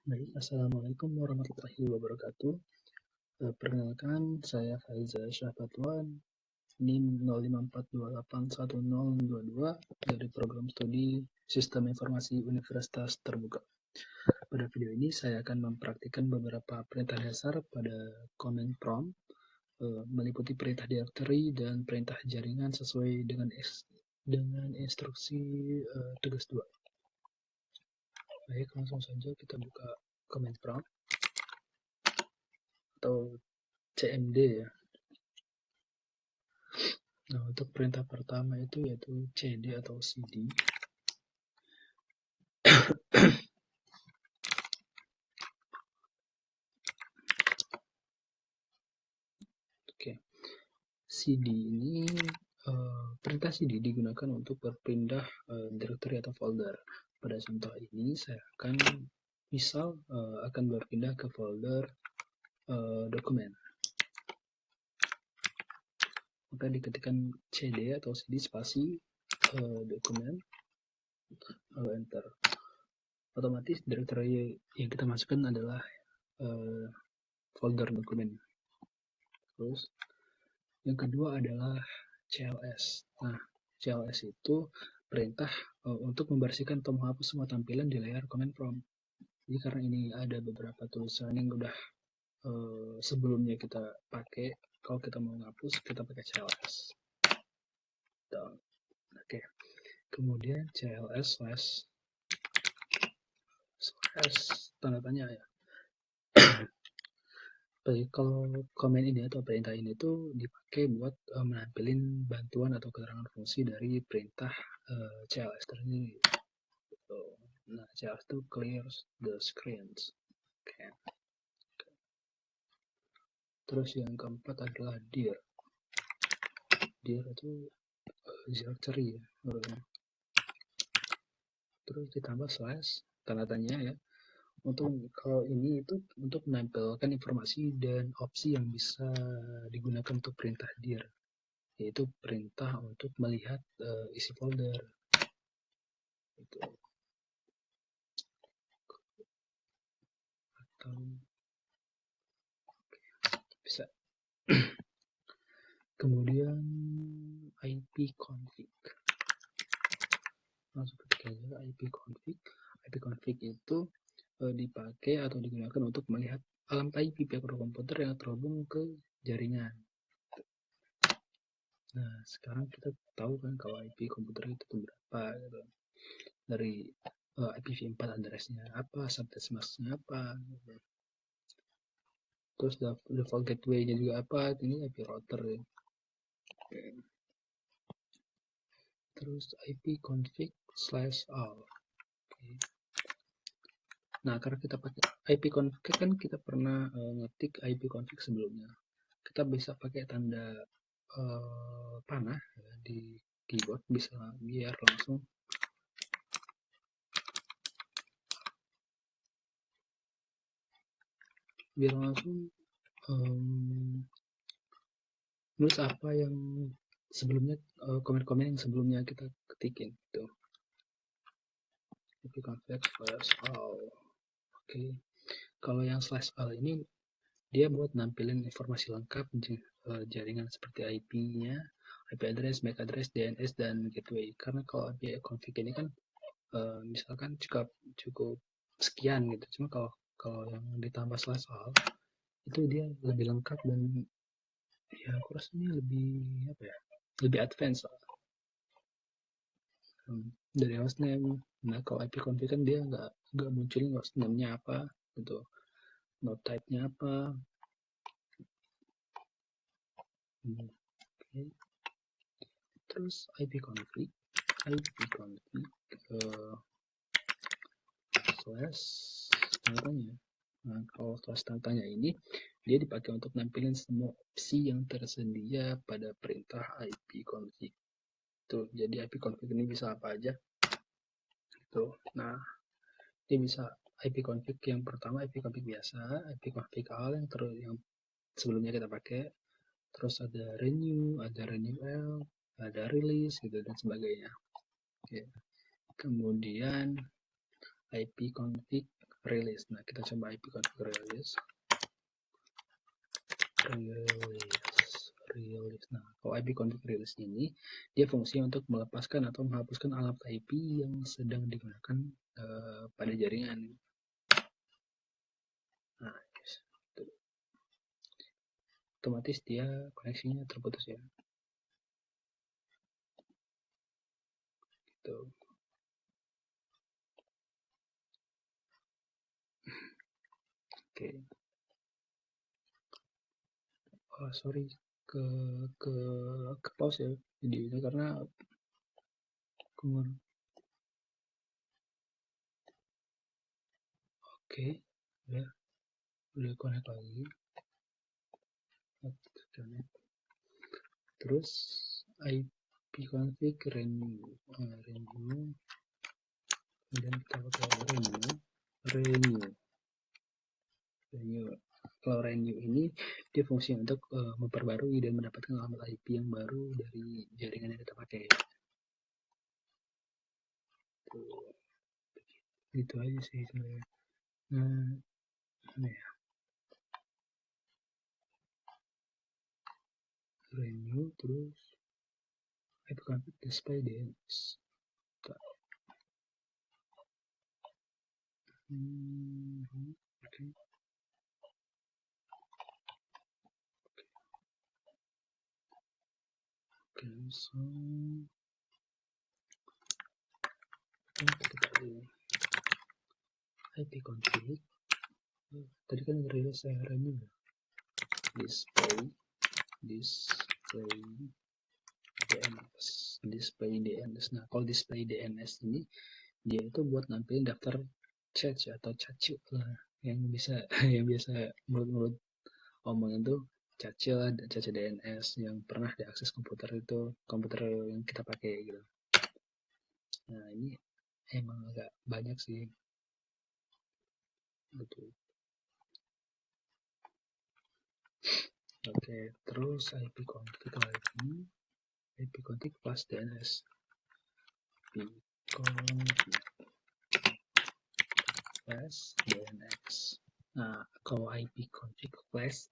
Baik, Assalamualaikum warahmatullahi wabarakatuh. Perkenalkan, saya Faiza Syahfatwan, NIM 0542810022 dari program studi Sistem Informasi Universitas Terbuka. Pada video ini, saya akan mempraktikkan beberapa perintah dasar pada command prompt, meliputi perintah directory dan perintah jaringan sesuai dengan instruksi tugas 2. Baik, langsung saja kita buka command prompt atau CMD ya. Nah, untuk perintah pertama itu yaitu cd atau cd. Oke, cd ini perintah cd digunakan untuk berpindah directory atau folder. Pada contoh ini saya akan akan berpindah ke folder dokumen. Maka diketikkan cd atau cd spasi dokumen, lalu enter. Otomatis directory yang kita masukkan adalah folder dokumen. Terus yang kedua adalah cls. Nah, cls itu perintah untuk membersihkan atau menghapus semua tampilan di layar command prompt. Jadi karena ini ada beberapa tulisan yang udah sebelumnya kita pakai, kalau kita mau menghapus kita pakai cls. Oke. Kemudian cls slash tanda tanya ya. Kalau komen ini atau perintah ini tuh dipakai buat menampilin bantuan atau keterangan fungsi dari perintah cls tersendiri. Nah, cls itu clears the screens. Okay. Terus yang keempat adalah dir. Dir itu directory ya. Terus ditambah slash tanda tanya ya. Kalau ini itu untuk menampilkan informasi dan opsi yang bisa digunakan untuk perintah dir, yaitu perintah untuk melihat isi folder. Itu. Atau bisa. Kemudian ipconfig. Langsung ketik aja ipconfig. Ipconfig itu dipakai atau digunakan untuk melihat alam IP pihak komputer yang terhubung ke jaringan. Nah, sekarang kita tahu kan kalau IP komputer itu berapa gitu. Dari IPv4 address-nya apa, subnet mask-nya apa, gitu. Terus default gateway-nya juga apa, ini IP router ya. Okay. Terus ipconfig/all. Okay. Nah, karena kita pakai ipconfig kan kita pernah ngetik ipconfig sebelumnya. Kita bisa pakai tanda panah ya, di keyboard bisa biar langsung nulis apa yang sebelumnya komen-komen yang sebelumnya kita ketikin gitu. ipconfig/all. Oke. Kalau yang /all ini dia buat nampilin informasi lengkap jaringan seperti IP-nya, IP address, MAC address, DNS dan gateway. Karena kalau ipconfig ini kan misalkan cukup sekian gitu. Cuma kalau yang ditambah /all itu dia lebih lengkap dan ya aku rasanya lebih advance lah. Dari hostname. Nah, kalau ipconfig kan dia nggak munculin hostname-nya apa gitu, node type-nya apa. Okay. Terus ipconfig slash tanda tanya. Nah, kalau slash tanda tanya ini dia dipakai untuk nampilin semua opsi yang tersedia pada perintah ipconfig. Tuh, jadi ipconfig ini bisa apa aja. Tuh. Nah, dia bisa ipconfig yang pertama ipconfig biasa, ipconfig all yang sebelumnya kita pakai. Terus ada renew, ada renewal, ada release gitu dan sebagainya. Oke. Kemudian ipconfig release. Nah, kita coba ipconfig release. Nah, kalau ipconfig release ini dia fungsi untuk melepaskan atau menghapuskan alamat IP yang sedang digunakan pada jaringan. Nah, otomatis dia koneksinya terputus ya. Gitu. Oke. Oh, sorry ke pause ya videonya karena kemudian oke udah connect lagi. Terus ipconfig renew kemudian kita pakai renew. Kalau renew ini dia fungsi untuk memperbarui dan mendapatkan alamat IP yang baru dari jaringan yang kita pakai. Gitu aja sih sebenarnya. Nah, ya. Renew terus ipconfig display DNS. Oke. Oke, so kita cari ipconfig. Tadi kan rilis saya renew ya. Display DNS. Nah, kalau display DNS ini dia itu buat nampilin daftar chat atau cacil lah yang bisa yang biasa mulut-mulut omong itu cacil DNS yang pernah diakses komputer yang kita pakai gitu. Nah, ini emang agak banyak sih. Betul. Oke, terus ipconfig lagi. ipconfig plus DNS. ipconfig plus DNS. Nah, kalau ipconfig plus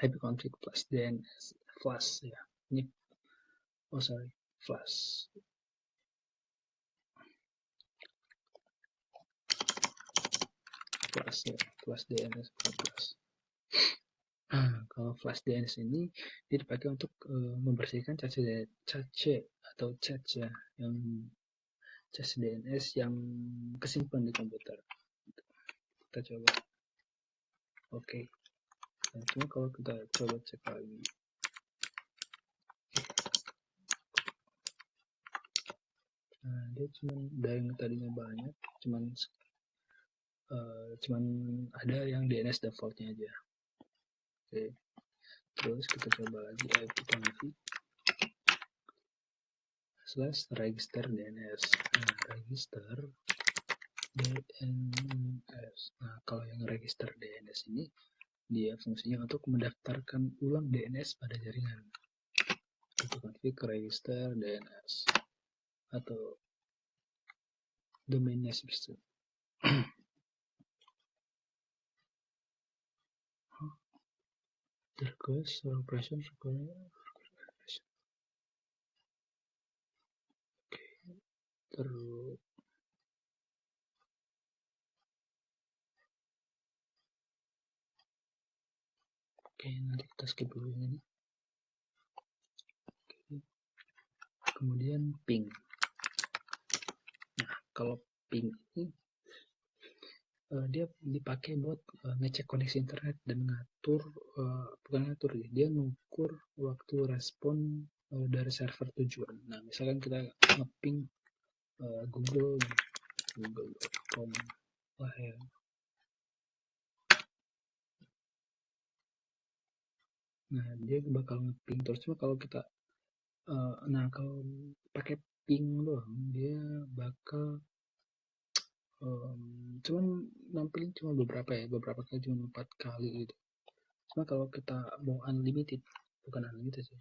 ipconfig plus DNS plus ya. Ini plus. Plus DNS plus. Kalau flash DNS ini dia dipakai untuk membersihkan cache atau chat ya, yang cache DNS yang kesimpan di komputer. Kita coba. Oke. Nah, cuma kalau kita coba cek lagi. Nah, dia cuma dari yang tadinya banyak, cuman ada yang DNS defaultnya aja. Oke. Terus kita coba lagi ipconfig /register DNS. Nah, register DNS. Nah, kalau yang register DNS ini dia fungsinya untuk mendaftarkan ulang DNS pada jaringan. ipconfig register DNS atau domain name system. Request operation terus nanti kita skip dulu ini. Kemudian ping. Nah, kalau ping ini dia dipakai buat ngecek koneksi internet dan dia mengukur waktu respon dari server tujuan. Nah, misalkan kita ngeping google.com lah ya. Nah, dia bakal ngeping terus. Cuma kalau kita kalau pakai ping doang, dia bakal cuman nampilin cuma beberapa kali, cuma 4 kali gitu. Cuma kalau kita mau bukan unlimited sih,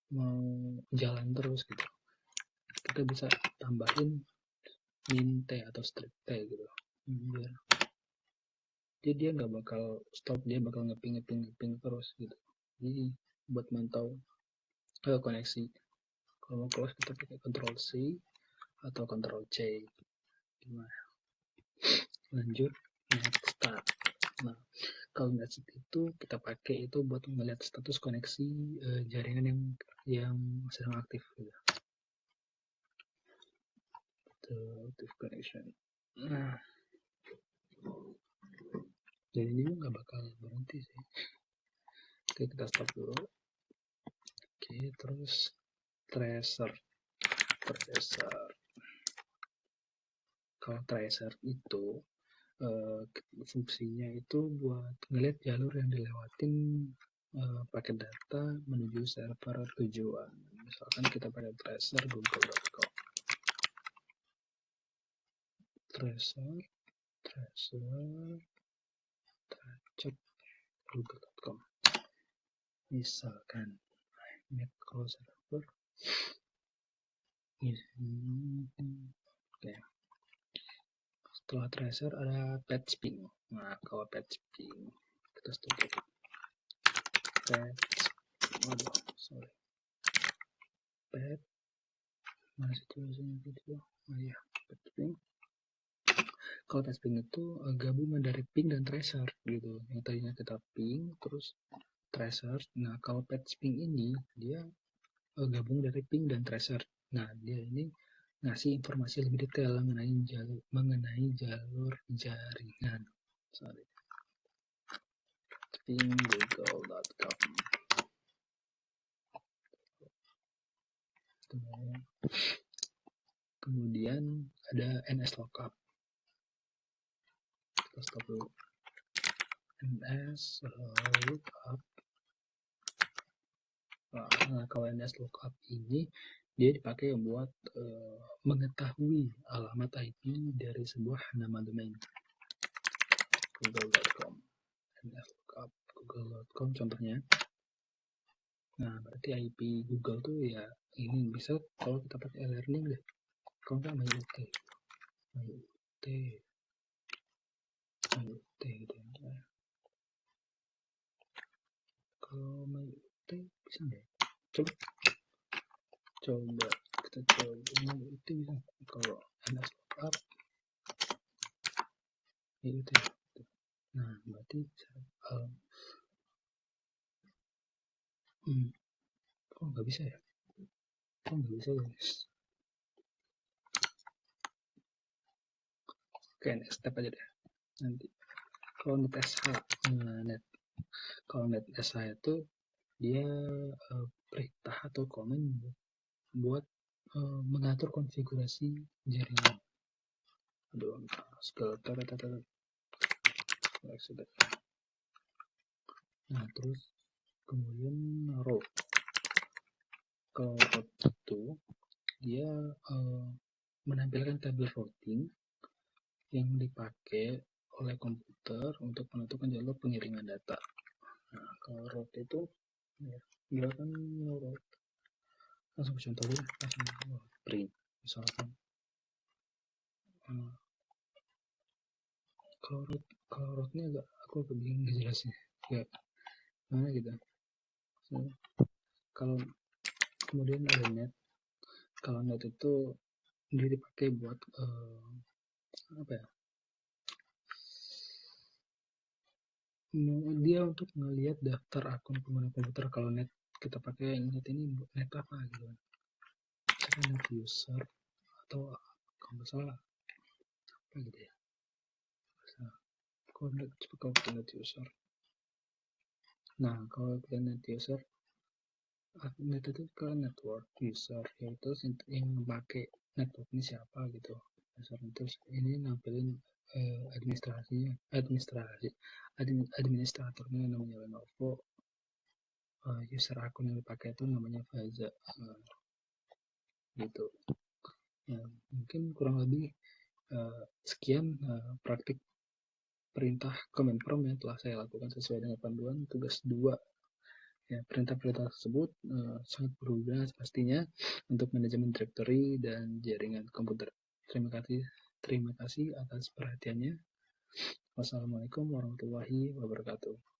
mau jalan terus gitu, kita bisa tambahin min T atau strip T gitu. Jadi dia nggak bakal stop, dia bakal ngeping terus gitu. Jadi buat mantau koneksi. Kalau mau close kita pakai Ctrl C atau Ctrl C. Gimana? Lanjut net start. Nah, kalau net start itu kita pakai itu buat melihat status koneksi jaringan yang sedang aktif gitu. Active connection. Nah, jadi ini nggak bakal berhenti sih. Oke, kita stop dulu. Oke, terus tracer. Kalau tracer itu fungsinya itu buat ngeliat jalur yang dilewatin pakai data menuju server tujuan. Misalkan kita pakai tracer google.com. tracer google.com. Misalkan macro server. Oke. Setelah tracer ada patch ping. Nah, kalau patch ping kita stop dulu. Patch mana sih tulisannya gitu? Oh iya, patch ping. Kalau patch ping itu gabungan dari ping dan tracer gitu. Yang tadinya kita ping terus tracer. Nah, kalau patch ping ini dia gabung dari ping dan tracer. Nah, dia ini ngasih informasi lebih detail mengenai jalur jaringan. Sorry. Ping google.com. Kemudian ada NS lookup. Kita stop dulu. NS lookup. Nah, kalau NS lookup ini dia dipakai buat mengetahui alamat IP dari sebuah nama domain. Google.com. NS lookup google.com contohnya. Nah, berarti IP Google tuh ya ini bisa kalau kita pakai e-learning deh. Kalau nggak MyUT gitu ya. Kalau MyUT bisa nggak? Coba kita coba MyUT bisa. Kalau NS lookup MyUT. Nah, berarti kok nggak bisa ya? Kok nggak bisa guys? Oke, next step aja deh. Nanti kalau net SH, kalau net SH itu dia perintah atau komen buat mengatur konfigurasi jaringan. Aduh, nah, terus kemudian route. Kalau route itu dia menampilkan tabel routing yang dipakai oleh komputer untuk menentukan jalur pengiriman data. Nah, kalau route itu ya kan route. Langsung contohnya langsung print misalkan. Kalau route-nya agak aku bingung jelasnya. Ya, mana gitu. Kalau kemudian ada net. Kalau net itu dia dipakai buat apa ya? Dia untuk melihat daftar akun pengguna komputer. Kalau net kita pakai net ini net apa gitu. Misalkan net user atau kalau nggak salah apa gitu ya. Kalau net user. Nah, kalau kita net user, net itu ke network user, yaitu yang memakai network ini siapa gitu. Terus ini nampilin administratornya namanya Lenovo. User akun yang dipakai itu namanya Faza. Gitu. Ya, mungkin kurang lebih sekian praktik perintah command prompt yang telah saya lakukan sesuai dengan panduan tugas 2. Ya, perintah-perintah tersebut sangat berguna pastinya untuk manajemen directory dan jaringan komputer. Terima kasih atas perhatiannya. Wassalamualaikum warahmatullahi wabarakatuh.